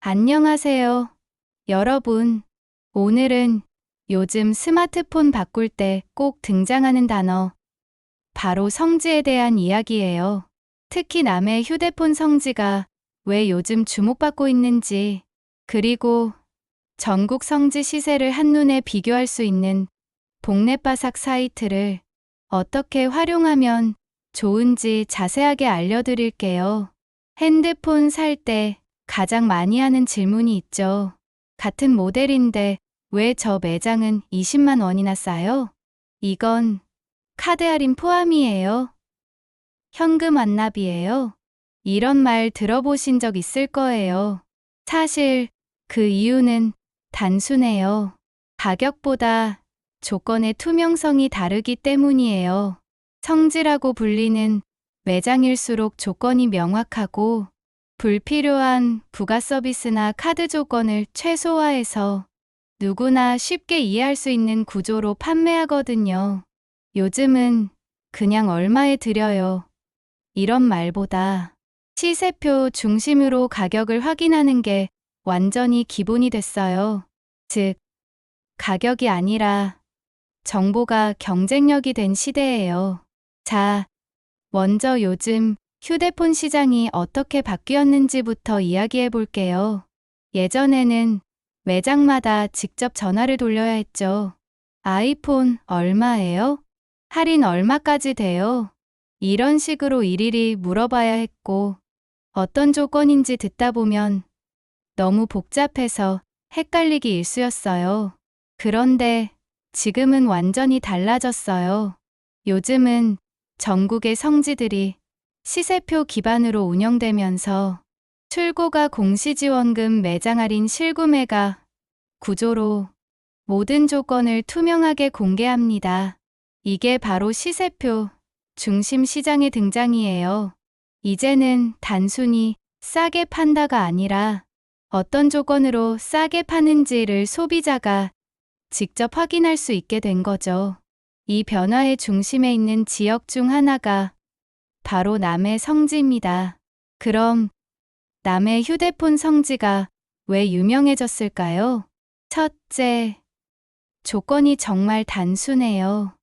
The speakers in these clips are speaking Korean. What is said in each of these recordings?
안녕하세요, 여러분. 오늘은 요즘 스마트폰 바꿀 때 꼭 등장하는 단어, 바로 성지에 대한 이야기예요. 특히 남의 휴대폰 성지가 왜 요즘 주목받고 있는지, 그리고 전국 성지 시세를 한눈에 비교할 수 있는 복내바삭 사이트를 어떻게 활용하면 좋은지 자세하게 알려드릴게요. 핸드폰 살 때 가장 많이 하는 질문이 있죠. 같은 모델인데 왜 저 매장은 20만 원이나 싸요? 이건 카드 할인 포함이에요? 현금 완납이에요? 이런 말 들어보신 적 있을 거예요. 사실 그 이유는 단순해요. 가격보다 조건의 투명성이 다르기 때문이에요. 성지라고 불리는 매장일수록 조건이 명확하고 불필요한 부가 서비스나 카드 조건을 최소화해서 누구나 쉽게 이해할 수 있는 구조로 판매하거든요. 요즘은 그냥 얼마에 드려요, 이런 말보다 시세표 중심으로 가격을 확인하는 게 완전히 기본이 됐어요. 즉, 가격이 아니라 정보가 경쟁력이 된 시대예요. 자, 먼저 요즘 휴대폰 시장이 어떻게 바뀌었는지부터 이야기해 볼게요. 예전에는 매장마다 직접 전화를 돌려야 했죠. 아이폰 얼마예요? 할인 얼마까지 돼요? 이런 식으로 일일이 물어봐야 했고, 어떤 조건인지 듣다 보면 너무 복잡해서 헷갈리기 일쑤였어요. 그런데 지금은 완전히 달라졌어요. 요즘은 전국의 성지들이 시세표 기반으로 운영되면서 출고가 공시지원금 매장 할인 실구매가 구조로 모든 조건을 투명하게 공개합니다. 이게 바로 시세표 중심 시장의 등장이에요. 이제는 단순히 싸게 판다가 아니라 어떤 조건으로 싸게 파는지를 소비자가 직접 확인할 수 있게 된 거죠. 이 변화의 중심에 있는 지역 중 하나가 바로 남의 성지입니다. 그럼 남의 휴대폰 성지가 왜 유명해졌을까요? 첫째, 조건이 정말 단순해요.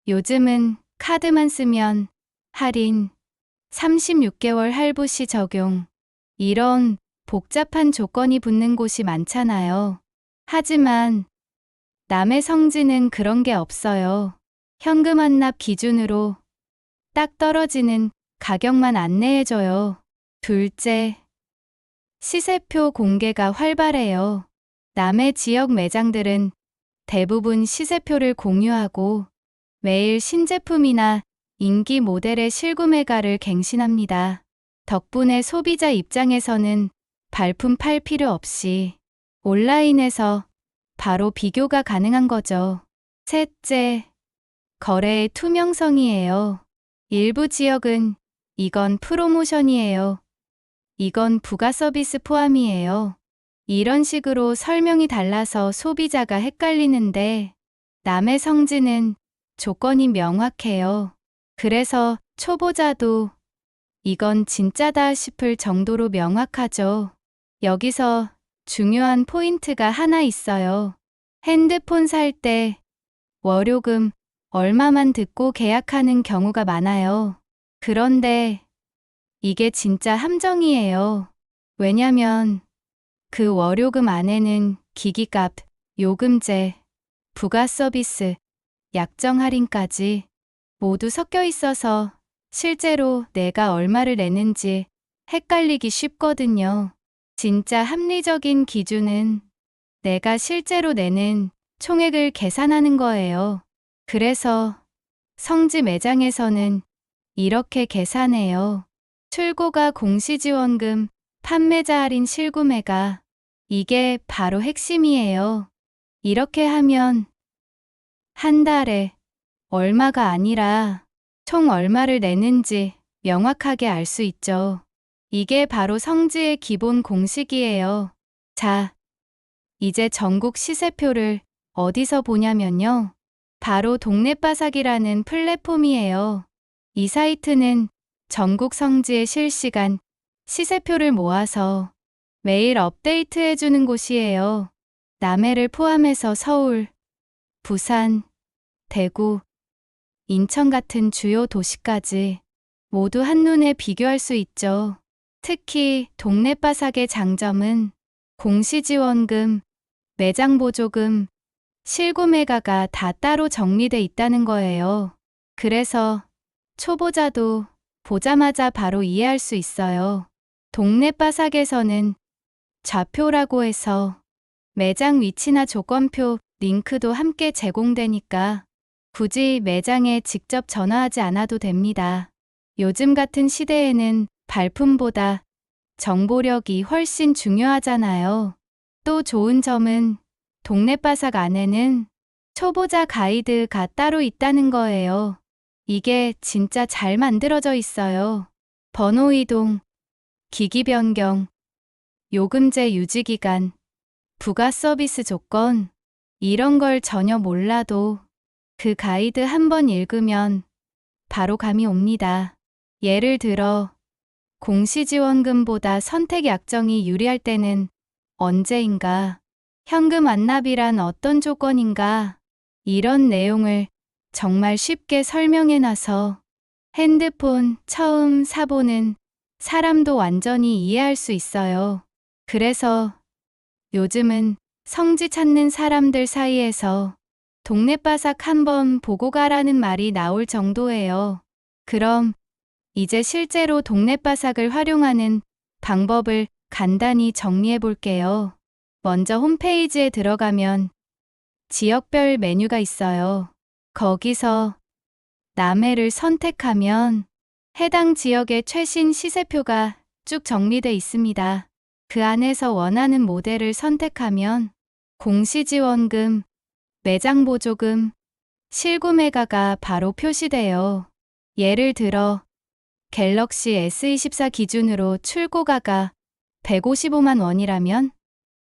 요즘은 카드만 쓰면 할인, 36개월 할부 시 적용, 이런 복잡한 조건이 붙는 곳이 많잖아요. 하지만 남의 성지는 그런 게 없어요. 현금 완납 기준으로 딱 떨어지는 가격만 안내해줘요. 둘째, 시세표 공개가 활발해요. 남의 지역 매장들은 대부분 시세표를 공유하고 매일 신제품이나 인기 모델의 실구매가를 갱신합니다. 덕분에 소비자 입장에서는 발품 팔 필요 없이 온라인에서 바로 비교가 가능한 거죠. 셋째, 거래의 투명성이에요. 일부 지역은 이건 프로모션이에요, 이건 부가 서비스 포함이에요, 이런 식으로 설명이 달라서 소비자가 헷갈리는데, 남의 성지는 조건이 명확해요. 그래서 초보자도 이건 진짜다 싶을 정도로 명확하죠. 여기서 중요한 포인트가 하나 있어요. 핸드폰 살 때 월요금 얼마만 듣고 계약하는 경우가 많아요. 그런데 이게 진짜 함정이에요. 왜냐면 그 월요금 안에는 기기값, 요금제, 부가 서비스, 약정 할인까지 모두 섞여 있어서 실제로 내가 얼마를 내는지 헷갈리기 쉽거든요. 진짜 합리적인 기준은 내가 실제로 내는 총액을 계산하는 거예요. 그래서 성지 매장에서는 이렇게 계산해요. 출고가 공시지원금, 판매자 할인 실구매가, 이게 바로 핵심이에요. 이렇게 하면 한 달에 얼마가 아니라 총 얼마를 내는지 명확하게 알 수 있죠. 이게 바로 성지의 기본 공식이에요. 자, 이제 전국 시세표를 어디서 보냐면요. 바로 동네바삭이라는 플랫폼이에요. 이 사이트는 전국 성지의 실시간 시세표를 모아서 매일 업데이트해주는 곳이에요. 남해를 포함해서 서울, 부산, 대구, 인천 같은 주요 도시까지 모두 한눈에 비교할 수 있죠. 특히 동네바삭의 장점은 공시지원금, 매장보조금, 실구매가가 다 따로 정리돼 있다는 거예요. 그래서 초보자도 보자마자 바로 이해할 수 있어요. 동네바삭에서는 좌표라고 해서 매장 위치나 조건표, 링크도 함께 제공되니까 굳이 매장에 직접 전화하지 않아도 됩니다. 요즘 같은 시대에는 발품보다 정보력이 훨씬 중요하잖아요. 또 좋은 점은 동네바삭 안에는 초보자 가이드가 따로 있다는 거예요. 이게 진짜 잘 만들어져 있어요. 번호 이동, 기기 변경, 요금제 유지 기간, 부가 서비스 조건, 이런 걸 전혀 몰라도 그 가이드 한번 읽으면 바로 감이 옵니다. 예를 들어 공시지원금보다 선택 약정이 유리할 때는 언제인가? 현금 완납이란 어떤 조건인가? 이런 내용을 정말 쉽게 설명해놔서 핸드폰 처음 사보는 사람도 완전히 이해할 수 있어요. 그래서 요즘은 성지 찾는 사람들 사이에서 동네바삭 한번 보고 가라는 말이 나올 정도예요. 그럼 이제 실제로 동네바삭을 활용하는 방법을 간단히 정리해 볼게요. 먼저 홈페이지에 들어가면 지역별 메뉴가 있어요. 거기서 남해를 선택하면 해당 지역의 최신 시세표가 쭉 정리돼 있습니다. 그 안에서 원하는 모델을 선택하면 공시지원금, 매장보조금, 실구매가가 바로 표시돼요. 예를 들어 갤럭시 S24 기준으로 출고가가 155만 원이라면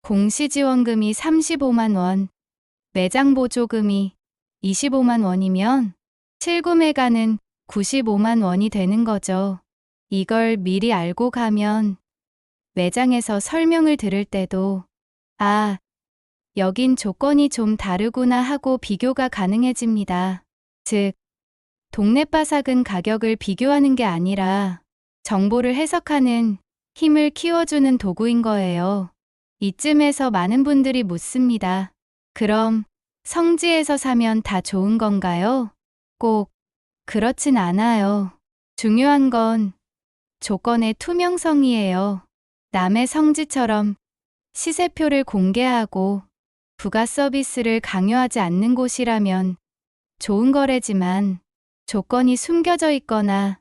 공시지원금이 35만 원, 매장보조금이 25만 원이면 실구매가는 95만 원이 되는 거죠. 이걸 미리 알고 가면 매장에서 설명을 들을 때도 아, 여긴 조건이 좀 다르구나 하고 비교가 가능해집니다. 즉, 동네바삭은 가격을 비교하는 게 아니라 정보를 해석하는 힘을 키워주는 도구인 거예요. 이쯤에서 많은 분들이 묻습니다. 그럼 성지에서 사면 다 좋은 건가요? 꼭 그렇진 않아요. 중요한 건 조건의 투명성이에요. 남의 성지처럼 시세표를 공개하고 부가 서비스를 강요하지 않는 곳이라면 좋은 거래지만 조건이 숨겨져 있거나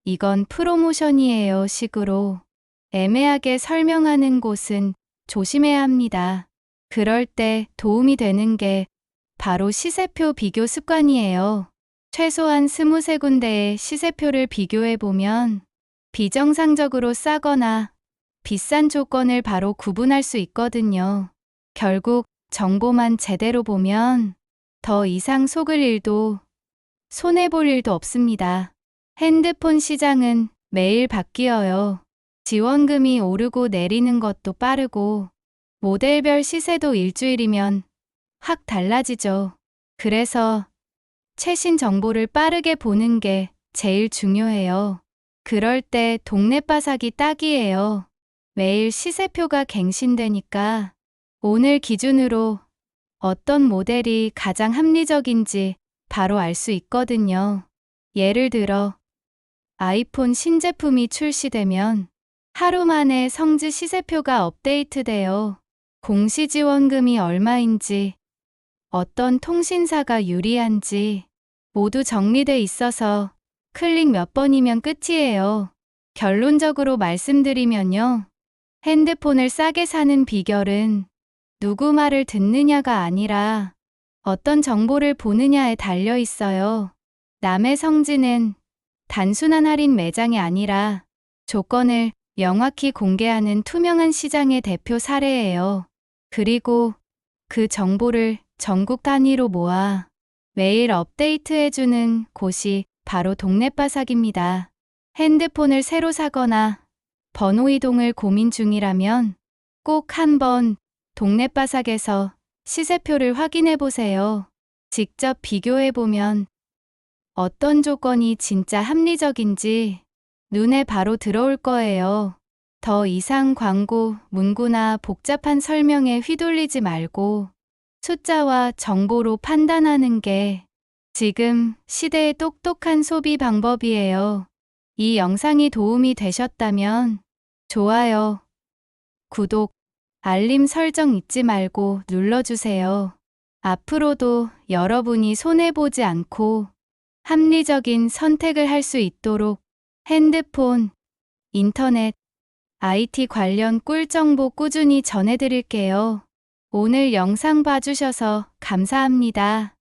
이건 프로모션이에요 식으로 애매하게 설명하는 곳은 조심해야 합니다. 그럴 때 도움이 되는 게 바로 시세표 비교 습관이에요. 최소한 23군데의 시세표를 비교해보면 비정상적으로 싸거나 비싼 조건을 바로 구분할 수 있거든요. 결국 정보만 제대로 보면 더 이상 속을 일도 손해볼 일도 없습니다. 핸드폰 시장은 매일 바뀌어요. 지원금이 오르고 내리는 것도 빠르고 모델별 시세도 일주일이면 확 달라지죠. 그래서 최신 정보를 빠르게 보는 게 제일 중요해요. 그럴 때 동네바삭이 딱이에요. 매일 시세표가 갱신되니까 오늘 기준으로 어떤 모델이 가장 합리적인지 바로 알 수 있거든요. 예를 들어 아이폰 신제품이 출시되면 하루 만에 성지 시세표가 업데이트되어 공시지원금이 얼마인지, 어떤 통신사가 유리한지 모두 정리돼 있어서 클릭 몇 번이면 끝이에요. 결론적으로 말씀드리면요. 핸드폰을 싸게 사는 비결은 누구 말을 듣느냐가 아니라 어떤 정보를 보느냐에 달려 있어요. 남의 성지는 단순한 할인 매장이 아니라 조건을 명확히 공개하는 투명한 시장의 대표 사례예요. 그리고 그 정보를 전국 단위로 모아 매일 업데이트해주는 곳이 바로 동네바삭입니다. 핸드폰을 새로 사거나 번호 이동을 고민 중이라면 꼭 한번 동네바삭에서 시세표를 확인해 보세요. 직접 비교해 보면 어떤 조건이 진짜 합리적인지 눈에 바로 들어올 거예요. 더 이상 광고, 문구나 복잡한 설명에 휘둘리지 말고 숫자와 정보로 판단하는 게 지금 시대의 똑똑한 소비 방법이에요. 이 영상이 도움이 되셨다면 좋아요, 구독, 알림 설정 잊지 말고 눌러주세요. 앞으로도 여러분이 손해보지 않고 합리적인 선택을 할 수 있도록 핸드폰, 인터넷, IT 관련 꿀정보 꾸준히 전해드릴게요. 오늘 영상 봐주셔서 감사합니다.